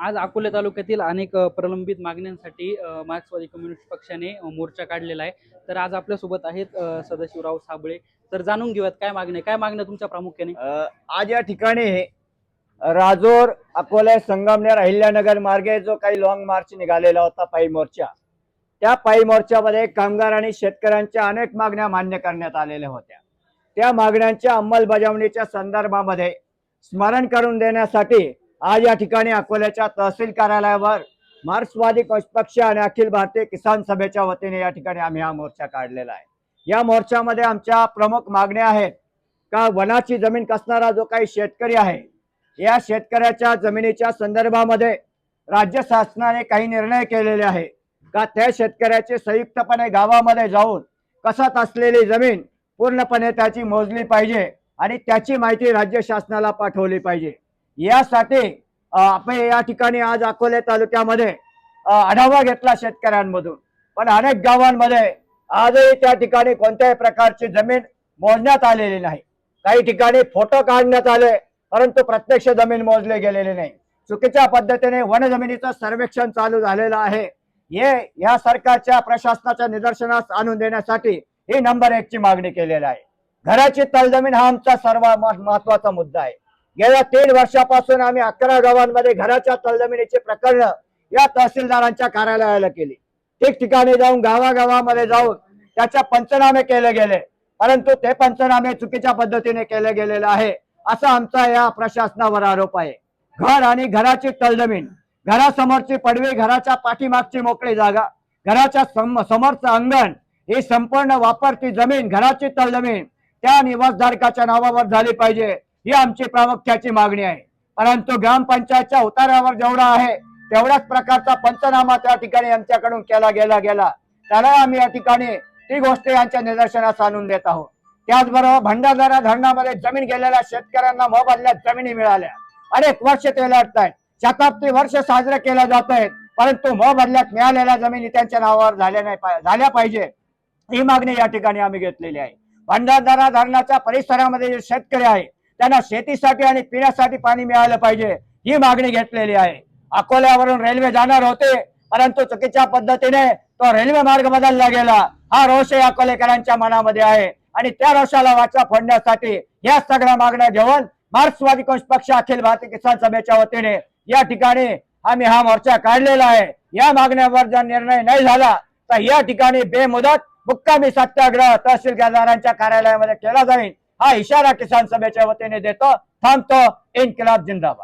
आज अकोले तालुक्यातील अनेक प्रलंबित मागण्यांसाठी मार्क्सवादी कम्युनिस्ट पक्षाने मोर्चा काढलेला आहे। तर आज आपल्यासोबत आहेत सदाशिवराव साबळे। तर जाणून घेऊयात काय मागण्या तुमच्या प्रामुख्याने। आज या ठिकाणी राजोर अकोले संगमनेर अहिल्यानगर मार्गे जो काही लॉंग मार्च निघालेला होता पायी मोर्चा, त्या पायी मोर्चामध्ये कामगार आणि शेतकऱ्यांच्या अनेक मागण्या मान्य करण्यात आलेल्या होत्या। त्या मागण्यांच्या अंमलबजावणीच्या संदर्भामध्ये स्मरण करून देण्यासाठी आज या ठिकाणी अकोल्याच्या तहसील कार्यालयावर मार्क्सवादी पक्ष आणि अखिल भारतीय किसान सभेच्या वतीने या ठिकाणी आम्ही हा मोर्चा काढलेला आहे। या मोर्चामध्ये आमच्या प्रमुख मागण्या आहेत का वनाची जमीन कसणारा जो काही शेतकरी आहे, या शेतकऱ्याच्या जमिनीच्या संदर्भामध्ये राज्य शासनाने काही निर्णय केलेले आहे का त्या शेतकऱ्याचे संयुक्तपणे गावामध्ये जाऊन कसत असलेली जमीन पूर्णपणे त्याची मोजली पाहिजे आणि त्याची माहिती राज्य शासनाला पाठवली पाहिजे। यासाठी आपण या ठिकाणी आज अकोले तालुक्यामध्ये आढावा घेतला शेतकऱ्यांमधून, पण अनेक गावांमध्ये आजही त्या ठिकाणी कोणत्याही प्रकारची जमीन मोजण्यात आलेली नाही। काही ठिकाणी फोटो काढण्यात आले परंतु प्रत्यक्ष जमीन मोजले गेलेले नाही। चुकीच्या पद्धतीने वन जमिनीचं सर्वेक्षण चालू झालेलं आहे। या सरकारच्या प्रशासनाच्या निदर्शनास आणून देण्यासाठी ही नंबर 1 ची मागणी केलेली आहे। घराची तळजमीन हा आमचा सर्वात महत्वाचा मुद्दा आहे। गेल्या 3 वर्षापासून आम्ही 11 गावांमध्ये घराच्या तळजमिनीचे प्रकरण या तहसीलदारांच्या कार्यालयाला केली। ठिकठिकाणी जाऊन गावागावामध्ये जाऊन त्याच्या पंचनामे केले गेले, परंतु ते पंचनामे चुकीच्या पद्धतीने केले गेलेले आहे असा आमचा या प्रशासनावर आरोप आहे। घर आणि घराची तळजमीन, घरासमोरची पडवी, घराच्या पाठीमागची मोकळी जागा, घराच्या समोरचं अंगण, ही संपूर्ण वापरती जमीन, घराची तळजमीन त्या निवासधारकाच्या नावावर झाली पाहिजे, ही आमची प्रामुख्याची मागणी आहे। परंतु ग्रामपंचायतच्या उतार्यावर जेवढा आहे तेवढ्याच प्रकारचा पंचनामा त्या ठिकाणी आमच्याकडून केला गेला त्याला आम्ही या ठिकाणी ती गोष्ट यांच्या निदर्शनास आणून देत आहोत। त्याचबरोबर भंडारदरा धरणामध्ये जमीन गेलेल्या शेतकऱ्यांना मोबदल्यात जमिनी मिळाल्या, अनेक वर्ष ते लढतायत, शताब्दी वर्ष साजरे केले जात आहेत, परंतु मोबदल्यात मिळालेल्या जमिनी त्यांच्या नावावर झाल्या पाहिजे, ही मागणी या ठिकाणी आम्ही घेतलेली आहे। भंडारदरा धरणाच्या परिसरामध्ये जे शेतकरी आहे त्यांना शेतीसाठी आणि पिण्यासाठी पाणी मिळालं पाहिजे, ही मागणी घेतलेली आहे। अकोल्यावरून रेल्वे जाणार होते परंतु चुकीच्या पद्धतीने तो रेल्वे मार्ग बदलला गेला, हा रोष अकोलेकरांच्या मनामध्ये आहे आणि त्या रोषाला वाचा फोडण्यासाठी या सगळ्या मागण्या घेऊन मार्क्सवादी कम्युनिस्ट पक्ष अखिल भारतीय किसान सभेच्या वतीने या ठिकाणी आम्ही हा मोर्चा काढलेला आहे। या मागण्यावर जर निर्णय नाही झाला तर या ठिकाणी बेमुदत मुक्कामी सत्याग्रह तहसीलदारांच्या कार्यालयामध्ये केला जाईल, हा इशारा किसान सभेच्या वतीने देतो। थांबतो। इन्किलाब जिंदाबाद।